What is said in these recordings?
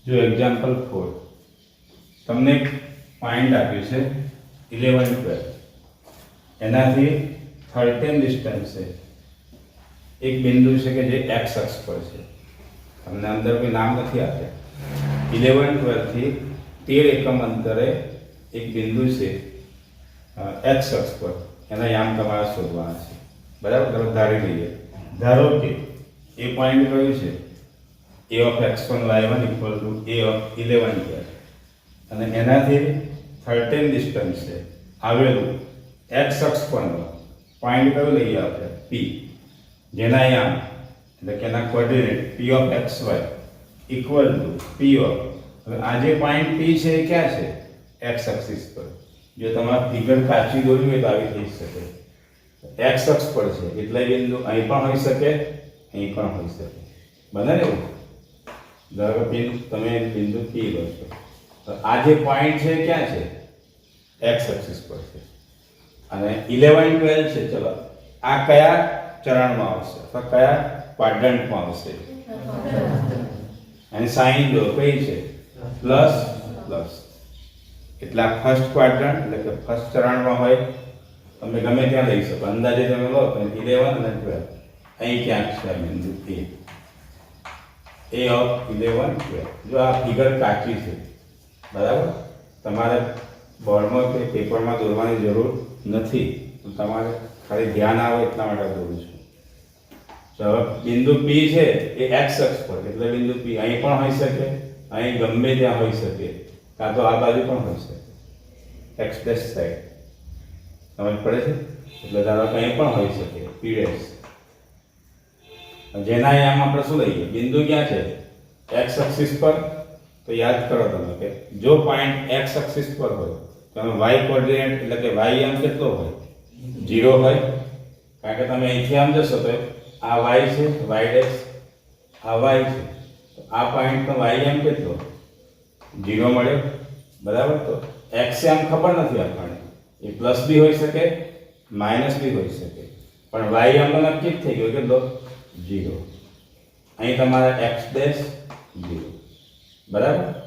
જો એક્ઝામ્પલ 4 તમને એક પોઈન્ટ આપ્યું છે 11 12 એનાથી 13 ડિસ્ટન્સ છે એક બિંદુ છે કે જે x અક્ષ પર છે તમને અંદર કોઈ નામ નથી આપ્યા 11 12 થી 13 એકમ અંતરે એક બિંદુ છે x અક્ષ પર એના યામ તમારે શોધવાના છે બરાબર તમે ધારી લઈએ ધારો કે એ પોઈન્ટ કયું છે a of x1 y1 equal to a of 11 12 અને એનાથી 13 ડિસ્ટન્સ છે આવેલું x અક્ષ પરનો પોઈન્ટ કયું લઈએ આપણે p જેના યામ એટલે કે એના coordinate p of xy equal to p of હવે આ જે પોઈન્ટ p છે એ ક્યાં છે x એક્સિસ પર જો તમારે ફિગર કાચી દોરવી હોય તો આવી થઈ શકે x અક્ષ પર છે એટલે બિંદુ અહીં પણ હોઈ શકે અહીં પણ હોઈ શકે બને ને એવું ધારો કે તમે બિંદુ p લો છો તો આ જે પોઈન્ટ છે ક્યાં છે x એક્સિસ પર છે અને 11 12 છે ચલો આ કયા ચરણમાં આવશે અથવા કયા ક્વાડ્રન્ટમાં આવશે અને સાઇન જો કઈ છે પ્લસ પ્લસ એટલે આ ફર્સ્ટ ક્વાડ્રન્ટ એટલે કે ફર્સ્ટ ચરણમાં હોય તમે ગમે ત્યાં લઈ શકો અંદાજે તમે લો તો 11 અને 12 અહીં ક્યાંક છે બિંદુ a of 11 12 જો આ ફિગર કાચી છે બરાબર તમારે બોર્ડમાં કે પેપરમાં દોરવાની જરૂર નથી તો તમારે ખાલી ધ્યાન આવે એટલા માટે દોરું છું તો હવે બિંદુ p છે એ x અક્ષ પર એટલે બિંદુ p અહીં પણ હોઈ શકે અહીં ગમે ત્યાં હોઈ શકે કાં તો આ બાજુ પણ હોઈ શકે x ડેશ સાઈડ સમજ પડે છે એટલે ધારો કે અહીં પણ હોઈ શકે p ડેશ જેના યામ આપણે શું લઈએ બિંદુ ક્યાં છે x એક્સિસ પર તો યાદ કરો તમે કે જો પોઈન્ટ x એક્સિસ પર હોય તો y કોઓર્ડિનેટ એટલે કે y યામ કેટલો હોય 0 હોય કારણ કે તમે અહીંથી આમ જશો તો આ y છે y ડેશ આ y છે તો આ પોઈન્ટનો y યામ કેટલો 0 મળ્યો બરાબર તો x યામ ખબર નથી આપણને એ પ્લસ બી હોઈ શકે માઈનસ બી હોઈ શકે પણ y યામ તો નક્કી જ થઈ ગયો કેટલો 0 અહીં તમારા x ડેશ 0 બરાબર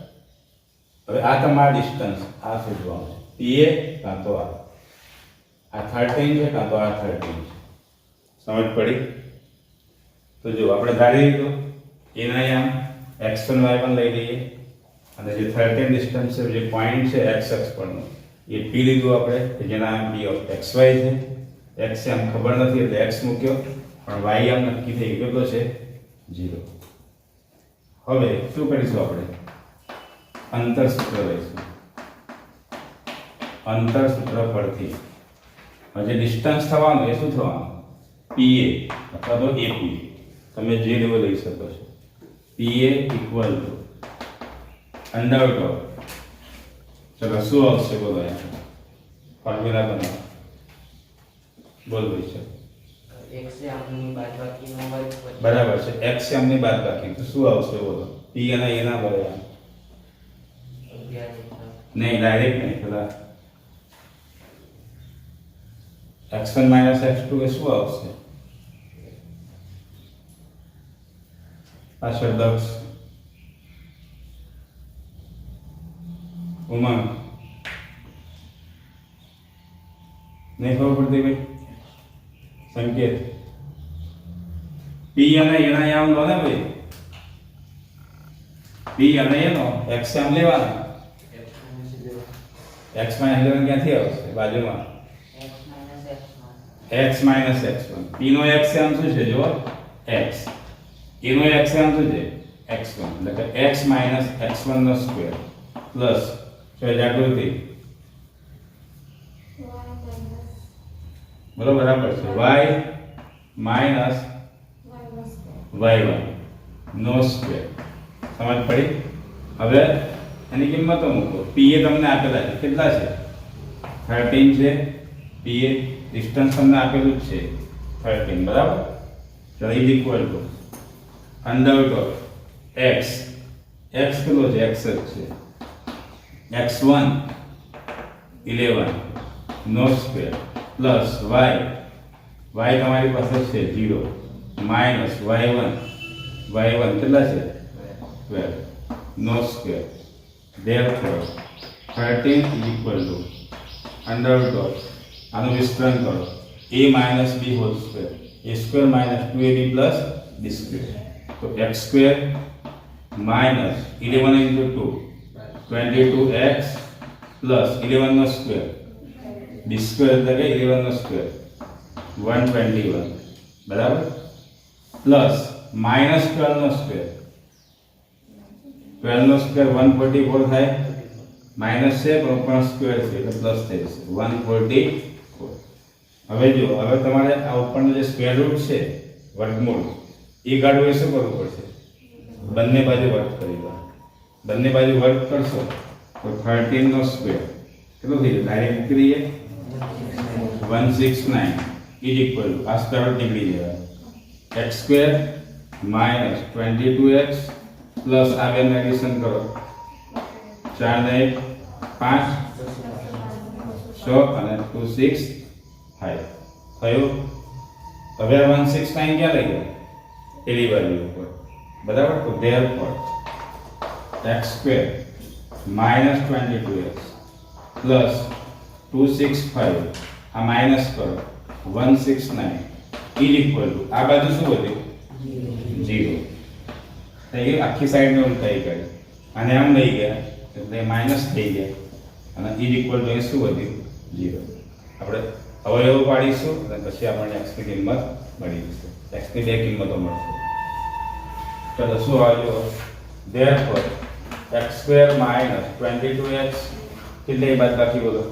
હવે આ તમારા ડિસ્ટન્સ આ શોધવાનું છે pa કાં તો આ 13 છે કાં તો આ 13 છે સમજ પડી તો જો આપણે ધારી લીધું એના યામ x1 y1 લઈ લઈએ અને જે 13 ડિસ્ટન્સ છે જે પોઈન્ટ છે x અક્ષ પરનો એ p લીધું આપણે કે જેના નામ p of xy છે x યામ ખબર નથી એટલે x મૂક્યો પણ y યામ નક્કી થઈ ગયો કેટલો છે 0 હવે શું કરીશું આપણે અંતર સૂત્ર લઈશું અંતર સૂત્ર પરથી હવે જે ડિસ્ટન્સ થવાનું એ શું થવાનું pa અથવા તો ap તમે જે લેવો લઈ શકો છો pa equal to under route ચલો શું આવશે બોલો અહીંયા ફોર્મ્યુલા બનાવો બોલ ભાઈ છે બરાબર છે x ની બાદબાકી તો શું આવશે બોલો p અને a ના બરાબર નહીં ડાયરેક્ટ નહીં પેલા x1 x2 એ શું આવશે પાછળ દક્ષ ઉમંગ નહીં ખબર પડતી ભાઈ સંકેત p અને એના યામ લો ને ભાઈ p અને એનો x યામ લેવાના x - 11 ક્યાંથી આવશે બાજુમાં x - x1 p નો x યામ શું છે જો x એનો x યામ શું છે x1 એટલે કે x - x1 નો સ્ક્વેર પ્લસ જો જાગૃતિ બોલો બરાબર છે y માઈનસ y1 નો સ્ક્વેર સમજ પડી હવે એની કિંમતો મૂકો pa તમને આપેલા છે કેટલા છે 13 છે pa ડિસ્ટન્સ તમને આપેલું જ છે 13 બરાબર ચલો is equal two under route x x કેટલો છે x જ છે x1 11 નો સ્ક્વેર પ્લસ y તમારી પાસે છે 0 માઈનસ y1 કેટલા છે 12 નો square. Therefore 13 is equal to under root of આનું વિસ્તરણ કરો a minus b whole square, a square minus 2ab plus b square. તો x square minus 11 into 2 22x plus 11 નો square, b square એટલે કે 11 નો square 121 બરાબર, plus minus 12 નો square, 12 નો square 144 થાય, minus છે પણ સ્ક્વેર છે એટલે પ્લસ થઈ જશે 144. હવે જો હવે તમારે આ ઉપરનો જે સ્ક્વેર રૂટ છે વર્ગમૂળ એ કાઢવું એ શું કરવું પડશે? બંને બાજુ વર્ગ કરી દો. બંને બાજુ વર્ગ કરશો તો 13 નો સ્ક્વેર કેટલો થઈ જાય? ડાયરેક્ટ મૂકી દઈએ 169 ઇઝ ઇક્વલ ટુ આ સ્ક્વેર નીકળી જાય x square minus 22x plus આ બેનું એડિશન કરો 4 ને 5 6 અને 2 6 5 થયું. હવે 169 ક્યાં લઈ ગયા? એની બાજુ ઉપર બરાબર. તો therefore x square minus 22x plus 265 આ માઇનસ કરો 169 ઇઝ ઇક્વલ ટુ આ બાજુ શું વધ્યું? 0 થઈ ગયું. આખી સાઈડને ઉલટાઈ કરી અને આમ લઈ ગયા એટલે માઇનસ થઈ ગયા અને ઇઝ ઇક્વલ ટુ શું વધ્યું? 0. આપણે અવયવો પાડીશું અને પછી આપણને x ની કિંમત મળી જશે. x ની બે કિંમતો મળશે. ચલો શું આવ્યો? therefore x square minus 22x કેટલી બાદ બાકી બોલો?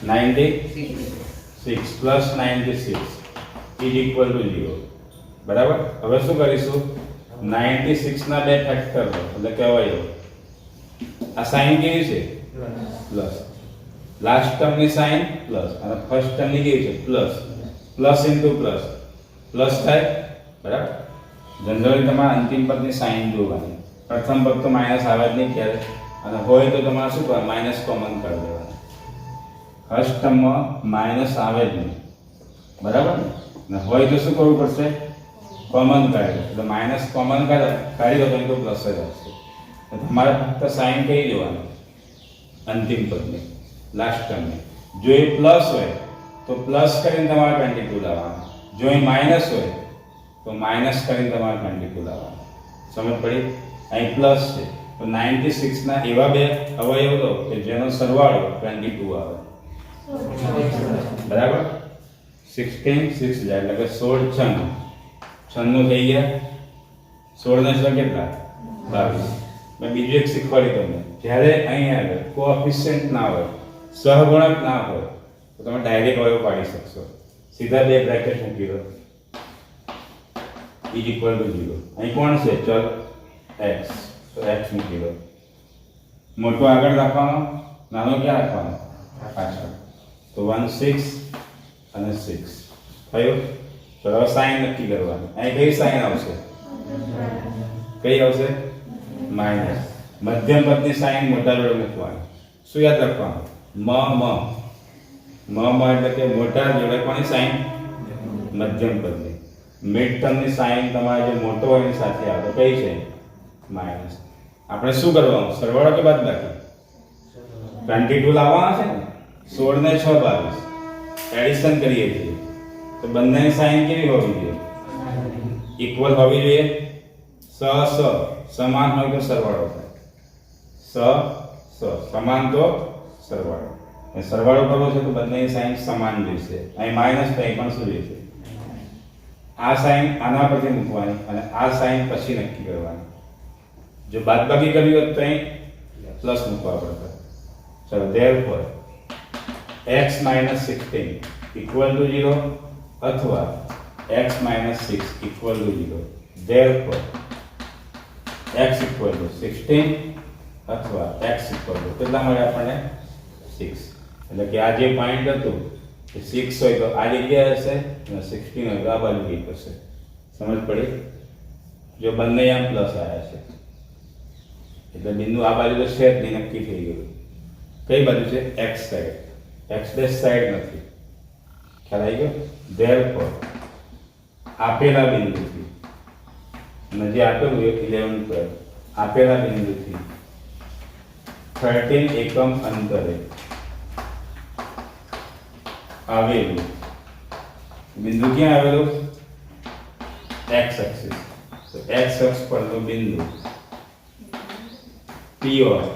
96 plus 96 is equal to 0 બરાબર. હવે શું કરીશું? 96 ના બે ફેક્ટર લો એટલે કહેવાય આ સાઈન કેવી છે? પ્લસ. લાસ્ટ ટર્મની સાઈન પ્લસ અને ફર્સ્ટ ટર્મની કેવી છે? Plus. Plus into plus plus થાય બરાબર. જનરલી તમારે અંતિમ પદની સાઈન જોવાની. પ્રથમ પદ તો માઇનસ આવે જ નહીં ક્યારે, અને હોય તો તમારે શું કરવાનું? માઇનસ કોમન કરી દેવાનું. ફર્સ્ટ ટર્મમાં માઇનસ આવે જ નહીં બરાબર ને, હોય તો શું કરવું પડશે? કોમન કાઢી દો. એટલે માઇનસ કોમન કાઢી દો તો પ્લસ જ આવશે. તમારે ફક્ત સાઈન કહી દેવાનું અંતિમ પદની, લાસ્ટ ટર્મની. જો એ પ્લસ હોય તો પ્લસ કરીને તમારે 22 લાવવાનું, જો એ માઇનસ હોય તો માઇનસ કરીને તમારે 22 લાવવાનું. સમજ પડી? અહીં પ્લસ છે તો 96 ના એવા બે અવયવ લો કે જેનો સરવાળો 22 આવે બરાબર. 16 6 જાય એટલે કે 16 96 થઈ ગયા. 16 ને 6 કેટલા? 22. મેં બીજું એક શીખવાડી તમને, જ્યારે અહીં આગળ કોએફિશિયન્ટ ના હોય, સહગુણક ના હોય તો તમે ડાયરેક્ટ અવયવ પાડી શકશો. સીધા બે બ્રેકેટ મૂકી દો ઇઝ ઇક્વલ ટુ 0. અહીં કોણ છે? ચલ x, તો x મૂકી દો. મોટો આગળ રાખવાનો, નાનો ક્યાં રાખવાનો? પાછળ. તો 1 6 અને 6 થયું. તો હવે સાઈન નક્કી કરવાની. અહીં કઈ સાઈન આવશે? કઈ આવશે? માઇનસ. મધ્યમ પદની સાઈન મોટા જોડે મૂકવાની. શું યાદ રાખવાનું? મ એટલે કે મોટા જોડે કોની સાઈન? મધ્યમ પદની. મિડ ટર્મની સાઈન તમારે જે મોટો હોય એની સાથે આવે કઈ છે? માઇનસ. આપણે શું કરવાનું? સરવાળો કે બાદબાકી? 22 લાવવાના છે ને. 16 ને 6 22 એડિશન કરીએ છીએ તો બંનેની સાઈન કેવી હોવી જોઈએ? ઇક્વલ હોવી જોઈએ. સમાન હોય તો સરવાળો થાય. સમાન તો સરવાળો. અને સરવાળો કરવો છે તો બંનેની સાઈન સમાન જોઈશે. અહીં માઇનસ તો અહીં પણ શું જોઈશે? આ સાઈન આના પરથી મૂકવાની અને આ સાઈન પછી નક્કી કરવાની. જો બાદબાકી કરવી હોત તો અહીં પ્લસ મૂકવા પડશે. ચલો therefore x minus 16 equal to 0 અથવા x minus 6 equal to 0. therefore x equal to 16 અથવા x equal to કેટલા મળે આપણને? 6. એટલે કે આ જે પોઈન્ટ હતું એ 6 હોય તો આ જગ્યાએ હશે અને 16 હોય તો આ બાજુ ગઈ હશે. સમજ પડી? જો બંને આમ પ્લસ આવ્યા છે એટલે બિંદુ આ બાજુ તો છે જ નહીં, નક્કી થઈ ગયું. કઈ બાજુ છે? x side. x dash side નથી. ખ્યાલ આવી ગયો? therefore આપેલા બિંદુથી અને જે આપેલું એ 11 પર આપેલા બિંદુથી 13 એકમ અંતરે આવેલું બિંદુ ક્યાં આવેલું? x axis. તો x અક્ષ પરનું બિંદુ P ઓફ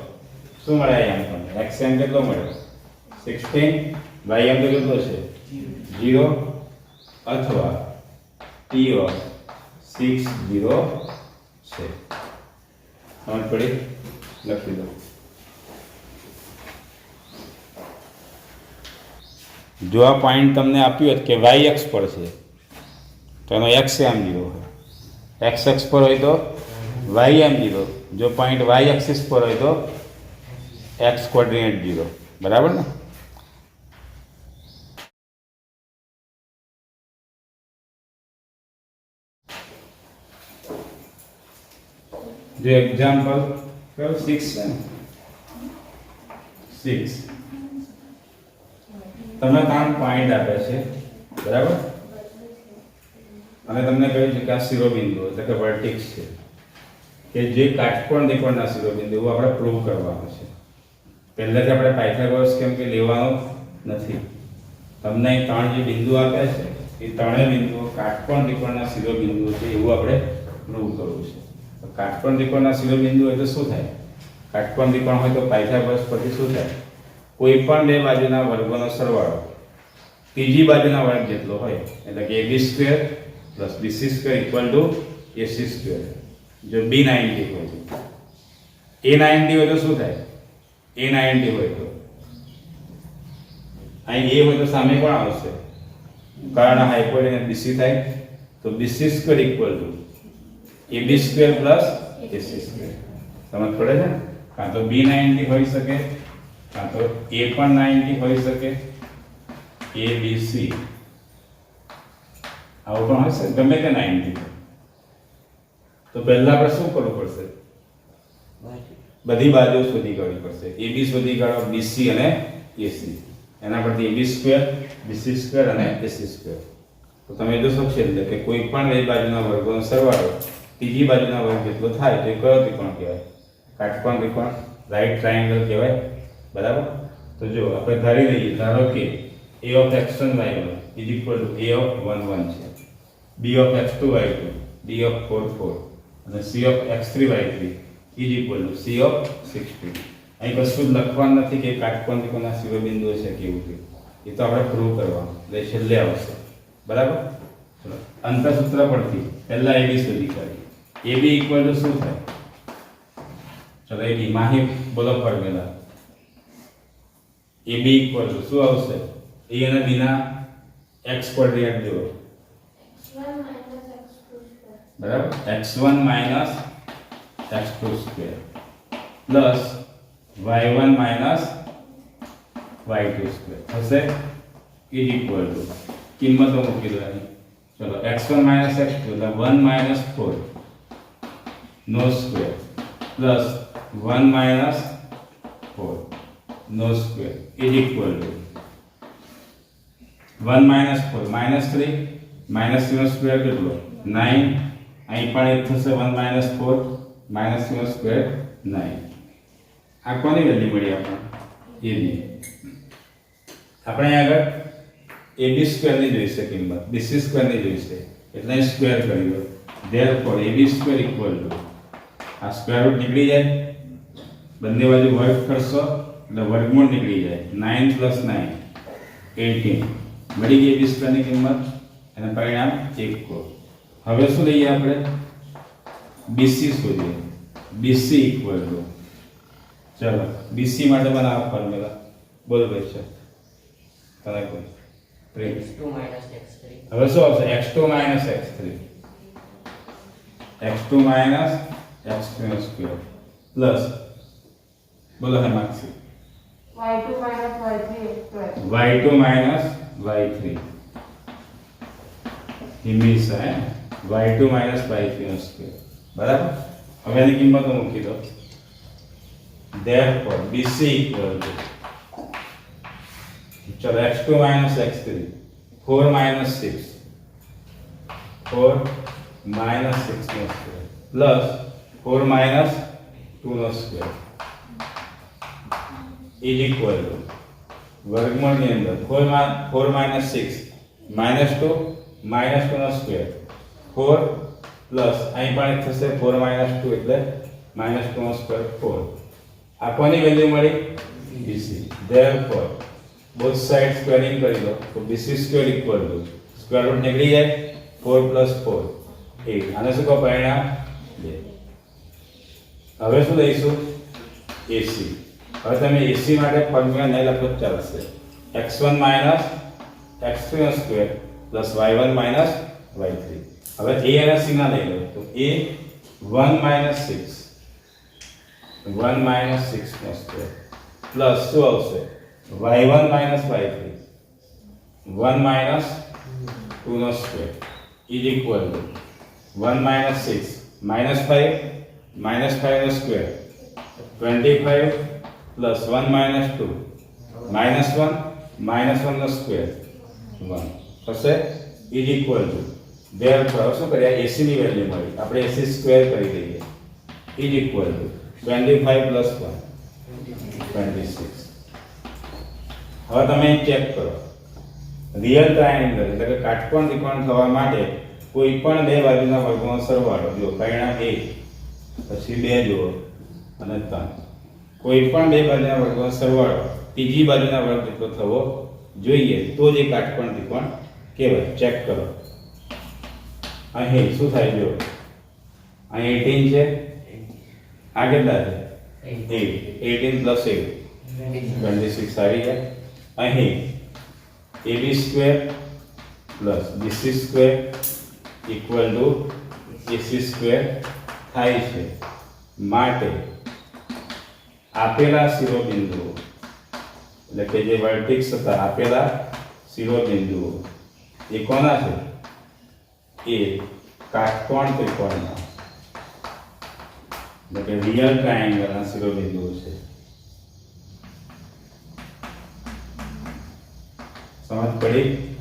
શું મળે અહીંયા આપણને? x એમ કેટલો મળ્યો? 16, y એમ તો કેટલો છે? 0 અથવા P ઓફ 6 0 છે. સમજ પડી? લખી દો. જો આ પોઈન્ટ તમને આપ્યું હોત કે y અક્ષ પર છે તો એનો x એમ 0 હોય, x અક્ષ પર હોય તો y એમ 0, જો પોઈન્ટ y એક્સિસ પર હોય તો x કોઓર્ડિનેટ 0. બરાબર ને? જો એક્ઝામ્પલ કયો 6 છે ને 6 તમને 3 પોઈન્ટ આપે છે. બરાબર? અને તમને કહ્યું છે કે આ શિરોબિંદુ એટલે કે વર્ટેક્સ છે કે જે કાટકોણ ત્રિકોણના શિરોબિંદુ એવું આપણે પ્રૂવ કરવાનું છે. પહેલાથી આપણે પાયથાગોરસ કેમ કે લેવાનો નથી. તમને અહીં 3 જે બિંદુ આપ્યા છે એ ત્રણેય બિંદુઓ કાટકોણ ત્રિકોણના શિરોબિંદુઓ છે એવું આપણે પ્રૂવ કરવું છે. તો કાટકોણ ત્રિકોણના શિરોબિંદુ હોય તો શું થાય? કાટકોણ ત્રિકોણ હોય તો પાયથાગોરસ પરથી શું થાય? કોઈ પણ બે બાજુના વર્ગોનો સરવાળો ત્રીજી બાજુના વર્ગ જેટલો હોય એટલે કે ab² + bc² = ac². જો b90 હોય તો a90 હોય તો શું થાય? a90 હોય તો અહીં a હોય તો સામે કોણ આવશે? કારણ હાઇપોટેનસ bc થાય તો bc² = ab² + ac². સમજ પડે છે? કાં તો b90 હોઈ શકે, કાં તો a પણ 90 હોઈ શકે, abc આવું પણ હશે, ગમે તે 90. તો પહેલા આપણે શું કરવું પડશે? બધી બાજુ શોધી કાઢવી પડશે. AB શોધી કાઢો, BC અને AC. એના પરથી AB², BC² અને AC². તો તમે જોશો છેલ્લે કે કોઈ પણ બે બાજુના વર્ગોનો સરવાળો ત્રીજી બાજુના વર્ગ જેટલો થાય તો એ કયો ત્રિકોણ કહેવાય? કાટકોણ ત્રિકોણ, રાઈટ ટ્રાયેંગલ કહેવાય. બરાબર? તો જો આપણે ધારી લઈએ, ધારો કે a of x1 y1 = a of 1 1 છે, b of x2 y2 d of 4 4 અને c of x3 y3 = c of 16. અહીં કશું જ લખવાનું નથી કે કાટકોણ ત્રિકોણના શિરોબિંદુઓ છે કેવું છે, એ તો આપણે પ્રૂવ કરવાનું એટલે છેલ્લે આવશે. બરાબર? ચલો અંતઃસૂત્ર પરથી પહેલા ab શોધી કાઢીએ. ab = શું થાય? ચલો ab માહી બોલો ફોર્મ્યુલા. ab = શું આવશે? a અને b ના x કોઓર્ડિનેટ જોડો. બરાબર? x1 - x2² plus y1 - y2² થશે = કિંમતો મૂકી દો અહીં. ચલો x1 - x2 એટલે 1 - 4 નો સ્ક્વેર પ્લસ 1 - 4 નો સ્ક્વેર = 1 - 4 -3 -3 નો સ્ક્વેર કેટલો? 9. અહીં પણ એક થશે 1 - 4 -3 નો સ્ક્વેર 9. આ કોની વેલ્યુ મળી આપણને? ab. આપણે અહીં આગળ ab² ની જોઈશે કિંમત, bc² ની જોઈશે એટલે અહીં સ્ક્વેર કરી દો. ધેરફોર ab² = આ સ્ક્વેર રૂટ નીકળી જાય, બંને બાજુ વર્ગ કરશો એટલે વર્ગમૂળ નીકળી જાય. 9 + 9 18 મળી ગઈ ab² ની કિંમત અને પરિણામ 1 કહો. હવે શું લઈએ આપણે? BC શોધીએ. BC = ચલો BC માટે બનાવો ફોર્મ્યુલા. બોલ ભાઈ છે તને કોઈ x2 - x3. હવે શું આવશે? x2 - x3 x2 - x3² plus બોલો હે માર્ક્સી y2 - y3 હંમેશા y2 - y3². બરાબર? હવે એની કિંમતો મૂકી દો. therefore BC = ચલો x2 - x3 4 - 6 4 - 6² પ્લસ 4 minus 2 નો સ્ક્વેર ઇઝ ઇક્વલ ટુ વર્ગમૂળની અંદર 4 minus 6 minus 2 minus 2 નો સ્ક્વેર 4 પ્લસ અહીં પણ થશે 4 minus 2 એટલે minus 2 નો સ્ક્વેર 4 આ કોની વેલ્યુ મળી BC therefore both sides squaring કરી દો તો BC square equal to square root નીકળી જાય 4 plus 4 8 આને શું કહો પરિણામ 2 હવે શું લઈશું AC હવે તમે AC માટે ફોર્મ્યુલા નહીં લખો તો ચાલશે x1 minus x3 નો square plus y1 minus y3 હવે a અને c ના લઈ લો તો a 1 minus 6 1 minus 6 નો સ્ક્વેર પ્લસ શું આવશે y1 minus y3 1 minus 2 નો square is equal to 1 minus 6 minus 5 નો સ્ક્વેર 25 plus 1 minus 2 minus 1 નો સ્ક્વેર 1 થશે is equal to therefore શું કર્યા AC ની વેલ્યુ મળી આપણે AC સ્ક્વેર કરી દઈએ is equal to 25 plus 1 26 હવે તમે ચેક કરો રિયલ ટ્રાયેંગલ એટલે કે કાટકોણ ત્રિકોણ થવા માટે કોઈ પણ બે બાજુના વર્ગોનો સરવાળો જો પરિણામ 1 પછી 2 જુઓ અને 3 કોઈ પણ બે બાજુના વર્ગોનો સરવાળો ત્રીજી બાજુના વર્ગ જેટલો થવો જોઈએ તો જ એ કાટકોણ ત્રિકોણ કહેવાય ચેક કરો અહીં શું થાય જો અહીં 18 છે આ કેટલા છે 8 18 plus 8 26 આવી ગયા અહીં AB square plus BC square equal to AC square થાય છે માટે આપેલા શિરોબિંદુઓ એટલે કે જે વર્ટેક્સ હતા આપેલા શિરોબિંદુઓ એ કોના છે એ કાટકોણ ત્રિકોણના એટલે કે રિયલ ટ્રાયેંગલના શિરોબિંદુઓ છે સમજ પડી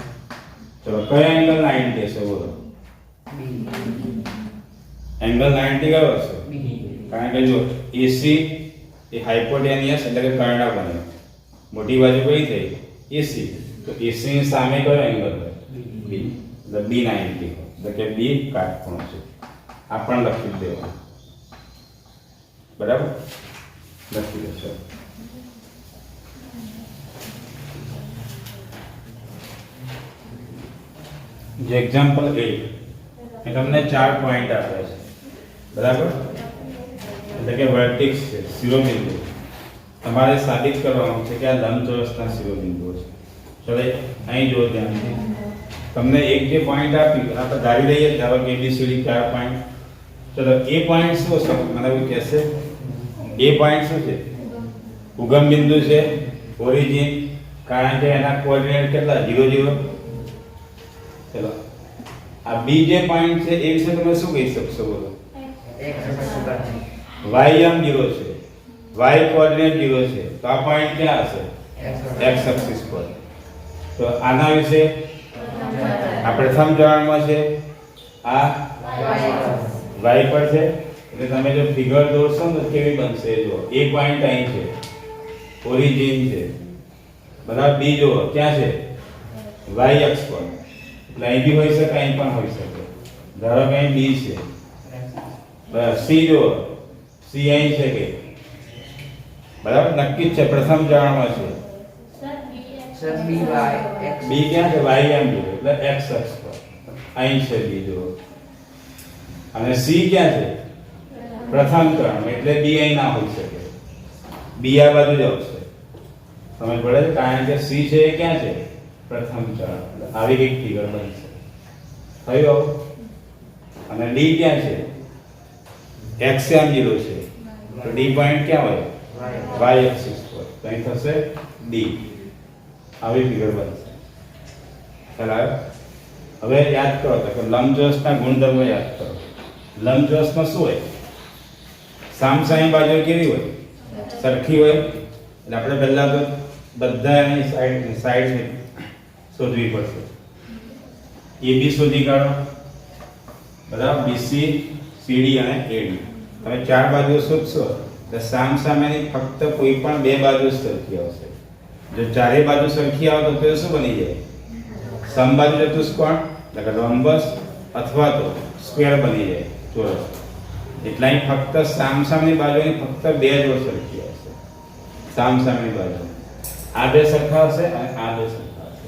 ચલો કયો એંગલ 90 હશે બોલો એંગલ 90 કયો હશે કારણ કે જો AC એ હાઇપોટેનિયસ એટલે કે કર્ણ બને મોટી બાજુ કઈ થઈ AC તો AC ની સામે કયો એંગલ હોય B એટલે B90 એટલે કે B કાટકોણ છે આ પણ લખી દેવાનું બરાબર લખી દેશો જે એક્ઝામ્પલ 8 એ તમને 4 પોઈન્ટ આપે છે બરાબર એટલે કે વર્ટેક્સ છે શિરોબિંદુ તમારે સાબિત કરવાનું છે કે આ લંબચોરસના શિરોબિંદુઓ છે ચલો અહીં જો ધ્યાનથી તમને એક જે પોઈન્ટ આપ્યું આપણે ધારી લઈએ ધારો કે ABCD 4 પોઈન્ટ ચલો એ પોઈન્ટ શું છે મને એવું કહેશે એ પોઈન્ટ શું છે ઉગમ બિંદુ છે ઓરિજિન કારણ કે એના કોઓર્ડિનેટ કેટલા 0 0 ચલો આ બી જે પોઈન્ટ છે એ વિશે તમે શું કહી શકશો બોલો y m 0 છે y કોઓર્ડિનેટ 0 છે તો આ પોઈન્ટ ક્યાં હશે x એક્સિસ પર તો આના વિશે આ પ્રથમ ચરણમાં છે આ y પર છે એટલે તમે જો ફિગર દોરશો ને કેવી બનશે જો એ પોઈન્ટ અહીં છે ઓરિજિન છે બરાબર બી જો ક્યાં છે y અક્ષ પર એટલે અહીં બી હોઈ શકે અહીં પણ હોઈ શકે ધારો કે અહીં બી છે બરાબર સી જો સી અહીં છે કે બરાબર નક્કી જ છે પ્રથમ ચરણમાં છે સર બી ક્યાં છે y એમ જો એટલે x અક્ષ પર અહીં છે બી જો અને સી ક્યાં છે પ્રથમ ચરણ એટલે બી અહીં ના હોઈ શકે બી આ બાજુ જ આવશે સમજ પડે છે કારણ કે સી છે એ ક્યાં છે પ્રથમ ચરણ એટલે આવી એક ફિગર બનશે થયો અને ડી ક્યાં છે x એમ 0 છે તો ડી પોઈન્ટ ક્યાં હોય y એક્સિસ પર તો અહીં થશે ડી આવી ફિગર બનશે ખ્યાલ આવ્યો હવે યાદ કરો તો કે લંબચોરસના ગુણધર્મો યાદ કરો લંબચોરસમાં શું હોય સામસામી બાજુ કેવી હોય સરખી હોય એટલે આપણે પહેલા તો બધાની સાઈડ શોધવી પડશે AB શોધી કાઢો બરાબર BC CD અને AD તમે ચાર બાજુ શોધશો તો સામસામેની ફક્ત કોઈ પણ બે બાજુ જ સરખી આવશે. જો ચારે બાજુ સરખી આવે તો તે શું બની જાય? સમબાજુ ચતુષ્કોણ એટલે કે રોમ્બસ અથવા તો સ્ક્વેર બની જાય, ચોરસ. એટલે અહીં ફક્ત સામસામેની બાજુની ફક્ત બે જોડ સરખી આવશે. સામસામેની બાજુ આ બે સરખા હશે અને આ બે સરખા હશે.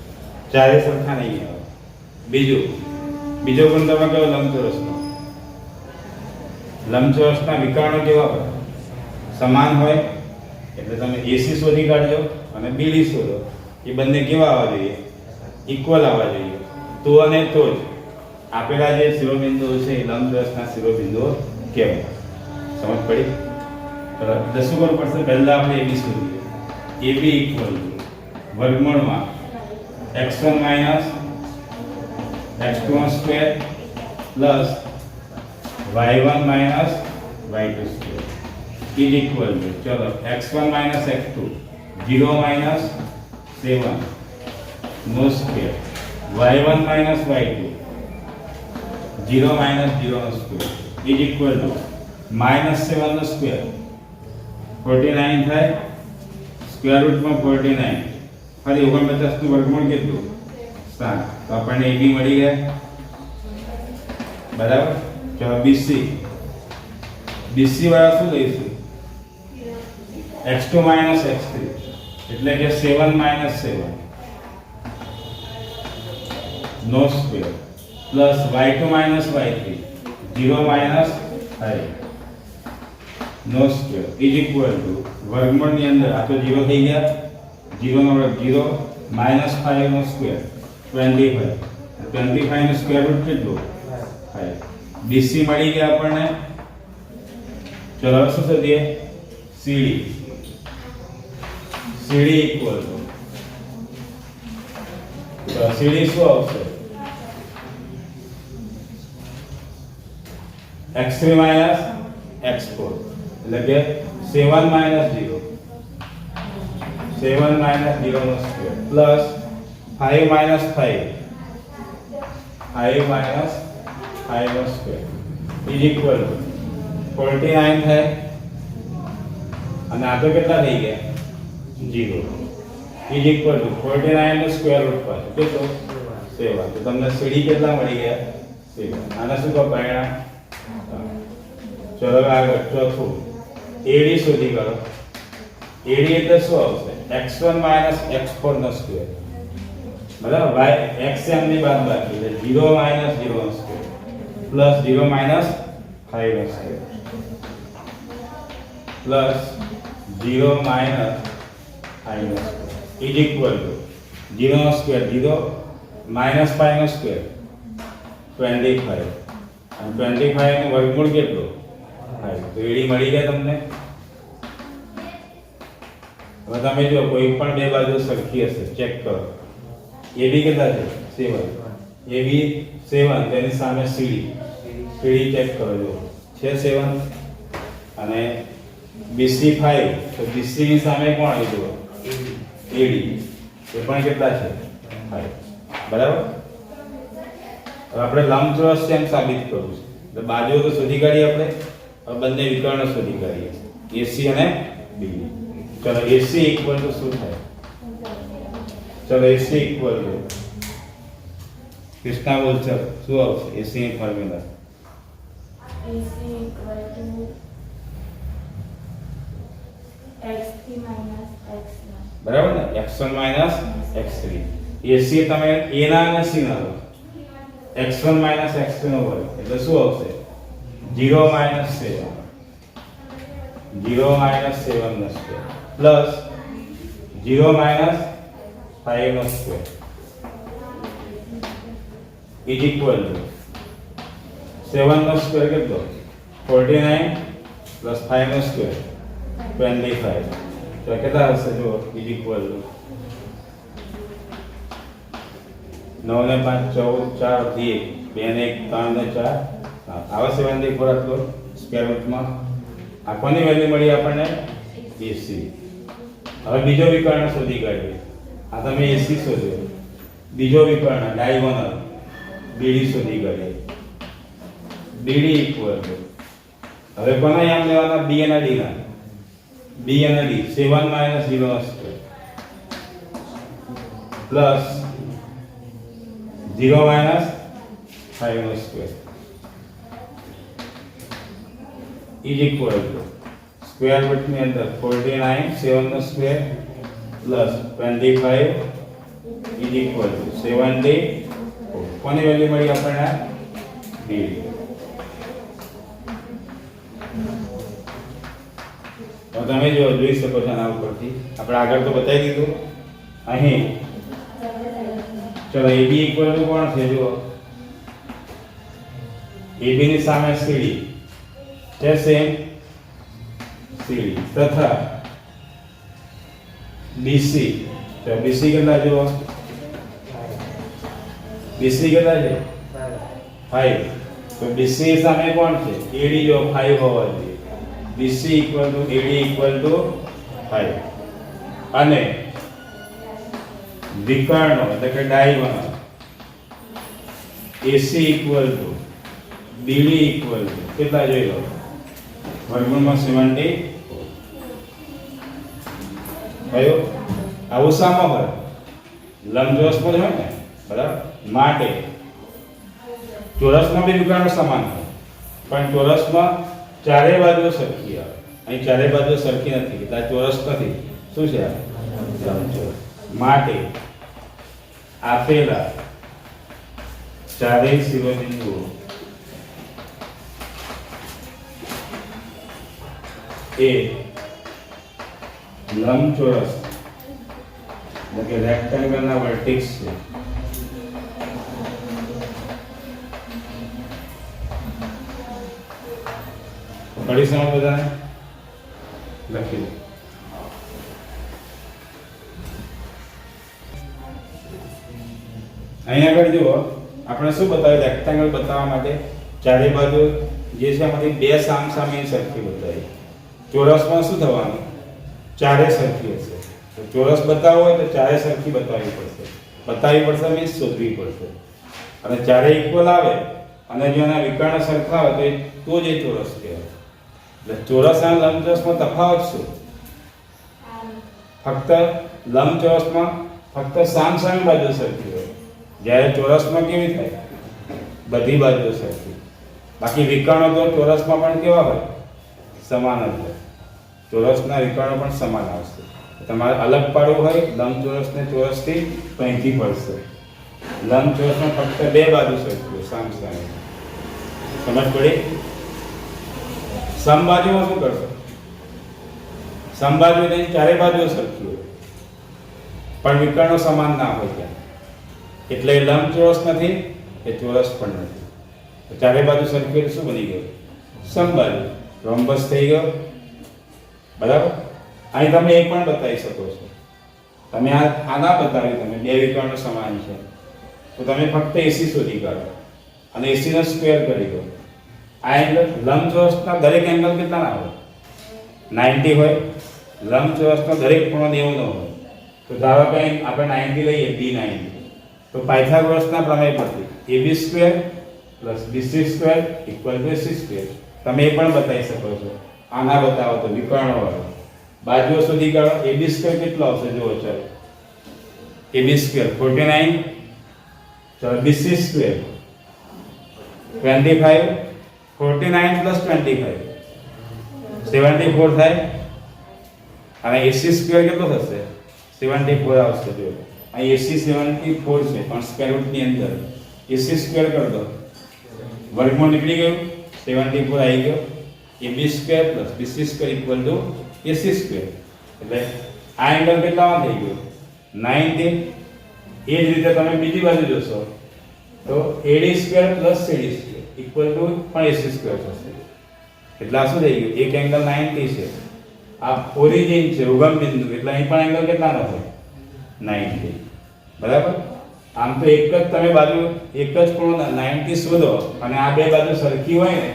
ચારે સરખા નહીં આવે. બીજો ગુણધર્મ કયો? લંબચોરસનો. લંબચોરસના વિકર્ણો કેવા હોય? સમાન હોય. એટલે તમે એસી શોધી કાઢજો અને બીડી શોધો. એ બંને કેવા આવવા જોઈએ? ઇક્વલ આવવા જોઈએ. તો અને તો જ આપેલા જે શિરોબિંદુઓ છે એ લંબચોરસના શિરોબિંદુઓ કહેવાય. સમજ પડી? તો શું કરવું પડશે? પહેલા આપણે એબી શોધીએ. એબી ઇક્વલ વર્ગમૂળમાં x1 x2 square plus y1 y2 square is equal to, ચલો x1 x2 0 7 નો સ્ક્વેર, y1 y2 0 0 નો સ્ક્વેર ઇઝ ઇક્વલ ટુ -7 નો સ્ક્વેર 49 થાય, સ્ક્વેર રૂટમાં 49 ફરી 49 નું વર્ગમૂળ કેટલું? 7. તો આપણને AB મળી ગયા. બરાબર. ચલો BC વાળા શું લઈશું? x2 x3 એટલે કે 7 7 નો સ્ક્વેર પ્લસ y2 y3 0 5 નો સ્ક્વેર ઇઝ ઇક્વલ ટુ વર્ગમૂળની અંદર આ તો 0 થઈ ગયા, 0 નો વર્ગ 0 -5 નો સ્ક્વેર 25 નો સ્ક્વેર રૂટ કેટલું? 5. BC મળી ગયા આપણને. ચલો હવે શું શોધીએ? CD ઇક્વલ ટુ, તો CD શું આવશે? x3 x4 એટલે કે 7 0 નો સ્ક્વેર પ્લસ 5 નો સ્ક્વેર ઇઝ ઇક્વલ ટુ 49 થાય. અને આ તો કેટલા થઈ ગયા? 0 ઇઝ ઇક્વલ ટુ 49 નો સ્ક્વેર રૂટ પર કેટલો? 7. તો તમને સીડી કેટલા મળી ગયા? 7. આના શું કહો? પરિણામ. ચલો આગળ ચોથું AD શોધી કાઢો. AD એટલે શું આવશે? x1 x4 નો સ્ક્વેર બરાબર, y xm ની બાદબાકી એટલે 0 0 નો સ્ક્વેર પ્લસ 0 5 નો સ્ક્વેર પ્લસ 0 5 નો સ્ક્વેર ઇઝ ઇક્વલ ટુ 0 નો સ્ક્વેર 0 -5 નો સ્ક્વેર 25 અને 25 નું વર્ગમૂળ કેટલું? 5. તો AD મળી ગયા તમને. હવે તમે જો કોઈ પણ બે બાજુ સરખી હશે ચેક કરો. AB કેટલા છે? 7. AB 7 તેની સામે CD ચેક કરો જો છે 7 અને BC 5 તો BC ની સામે કોણ આવી જુઓ? AD એ પણ કેટલા છે? 5. બરાબર. હવે આપણે લંબચોરસ છે એમ સાબિત કરવું છે. તો બાજુઓ તો શોધી કાઢીએ આપણે. હવે બંને વિકર્ણ શોધી કાઢીએ AC અને BD. ચલો AC ઇક્વલ ટુ શું થાય? ચલો AC ઇક્વલ ટુ કૃષ્ણા બોલ ચલ શું આવશે? AC ની formula AC equal to x3 x1. બરાબર ને? x1 x3. AC તમે A ના અને C ના લો. x1 x2 નો વર્ગ એટલે શું આવશે? 0 7 નો સ્ક્વેર પ્લસ 0 5 નો સ્ક્વેર ઇઝ ઇક્વલ ટુ 7 નો સ્ક્વેર કેટલો? 49 પ્લસ 5 નો સ્ક્વેર 25. તો કેટલા હશે? જો ઇઝ ઇક્વલ ટુ 9 ને 5 14 4 2 ને 1 3 ને 4 આવા 74 આટલો સ્ક્વેર રૂટમાં આ કોની વેલ્યુ મળી આપણને? AC. હવે બીજો વિકર્ણ શોધી કાઢીએ. આ તમે AC શોધ્યો. બીજો વિકર્ણ ડાયગોનલ BD શોધી કાઢીએ. BD ઇક્વલ ટુ હવે કોના યામ લેવાના? બી અને ડી ના. બી અને D 7 - 0 square plus 0 - 5 square is equal to square રૂટની અંદર 49 7 square plus 25 is equal to 70. કોની વેલ્યુ મળી આપણને? ડી. તો તમે જોઈ શકો છો આના ઉપરથી આપણે આગળ તો બતાવી દીધું. અહીં ચલો AB ઇક્વલ ટુ કોણ છે? જુઓ AB ની સામે સીડી છે, સેમ સીડી તથા BC. તો BC કેટલા? જુઓ BC કેટલા છે? 5. તો BC સામે કોણ છે? AD. જો 5 હોવા જોઈએ. BC equal to AD equal to 5. અને વિકર્ણો એટલે કે diagonal AC equal to BD equal to કેટલા જોઈ લો? વર્ગમૂળમાં 70. કયો? આવું સામો હોય લંબચોરસમાં જ હોય ને, બરાબર? માટે ચોરસમાં બી વિકર્ણો સમાન હોય, પણ ચોરસમાં ચારે બાજુ સરખી આવે. અહીં ચારે બાજુ સરખી નથી એટલે આ ચોરસ નથી. શું છે? લંબચોરસ. માટે આપેલા ચારેય શિરોબિંદુઓ એ લંબચોરસ એટલે કે રેક્ટેંગલના વર્ટેક્સ છે. પડી સમજ બધાને? લખી દો. અહીંયા આગળ જુઓ આપણે શું બતાવ્યું? રેક્ટેંગલ બતાવવા માટે ચારે બાજુ જે છે એમાંથી બે સામસામે સરખી બતાવી. ચોરસમાં શું થવાનું? ચારે સરખી હશે. તો ચોરસ બતાવવો હોય તો ચારે સરખી બતાવવી પડશે. બતાવવી પડશે મીન્સ શોધવી પડશે. અને ચારે ઇક્વલ આવે અને જો એના વિકર્ણ સરખા આવે તો જ એ ચોરસ કહેવાય. એટલે ચોરસ અને લંબચોરસમાં તફાવત શું? ફક્ત લંબચોરસમાં ફક્ત સામસામે બાજુ સરખી હોય, જ્યારે ચોરસમાં કેવી થાય? બધી બાજુ સરખી. બાકી વિકર્ણો તો ચોરસમાં પણ કેવા હોય? સમાન જ હોય. ચોરસના વિકર્ણો પણ સમાન આવશે. તમારે અલગ પાડવું હોય લંબચોરસને ચોરસથી તો અહીંથી પડશે. લંબચોરસમાં ફક્ત બે બાજુ સરખી હોય, સામસામે. સમજ પડી? સમબાજુમાં શું કરશો? સમબાજુ એટલે ચારે બાજુ સરખી હોય પણ વિકર્ણો સમાન ના હોય ત્યાં, એટલે લંબચોરસ નથી કે ચોરસ પણ નથી. તો ચારે બાજુ સરખી એટલે શું બની ગયું? સમબાજુ. રોમ્બસ થઈ ગયો. બરાબર? અહીં તમે એ પણ બતાવી શકો છો. તમે આ ના બતાવ્યું, તમે બે વિકર્ણો સમાન છે તો તમે ફક્ત AC શોધી કાઢો અને AC નો સ્ક્વેર કરી દો. આ એંગલ લંબચોરસના દરેક એંગલ કેટલા ના હોય? 90 હોય. લંબચોરસનો દરેક ખૂણો 90 નો હોય. તો ધારો કે આપણે 90 લઈએ, B90, તો પાયથાગોરસના પ્રમેય પરથી AB² + BC² = AC². તમે એ પણ બતાવી શકો છો. આના બતાવો તો વિકર્ણો વાળો બાજુઓ શોધી કાઢો. AB² કેટલો આવશે? જુઓ ચાલો. AB² 49, ચાલો BC² 25, 49 + 25 74 થાય. અને AC² કેટલો થશે? 74 આવશે. જો અહીં AC 74 છે પણ સ્ક્વેર રૂટની અંદર AC² કરી દો, વર્ગમૂળ નીકળી ગયું, 74 આવી ગયો. AB² + BC² = AC². એટલે આ એંગલ કેટલામાં થઈ ગયો? 90. એ જ રીતે તમે બીજી બાજુ જોશો તો AD² + CD² પણ AC² થશે. એટલે આ શું થઈ ગયું? એક એંગલ 90 છે, આ ઓરિજિન છે, ઉગમ બિંદુ, એટલે અહીં પણ એંગલ કેટલાનો હોય? 90. બરાબર? આમ તો એક જ તમે બાજુ એક જ ખૂણો 90 શોધો અને આ બે બાજુ સરખી હોય ને,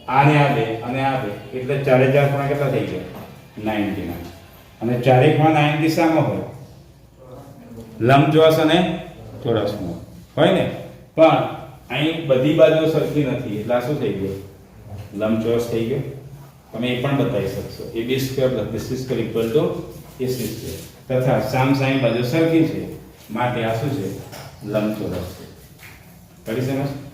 આ ને આ બે અને આ બે, એટલે ચારે ચાર ખૂણા કેટલા થઈ ગયા? 90 ના. અને ચારે ખૂણા 90 સામો હોય? લંબચોરસ અને ચોરસમાં હોય ને. પણ અહીં બધી બાજુ સરખી નથી એટલે આ શું થઈ ગયું? લંબચોરસ થઈ ગયો. તમે એ પણ બતાવી શકશો A B square plus B C square equal to AC square. તથા સામ સામે બાજુ સરખી છે માટે આ શું છે? લંબચોરસ છે. કરી સમજ?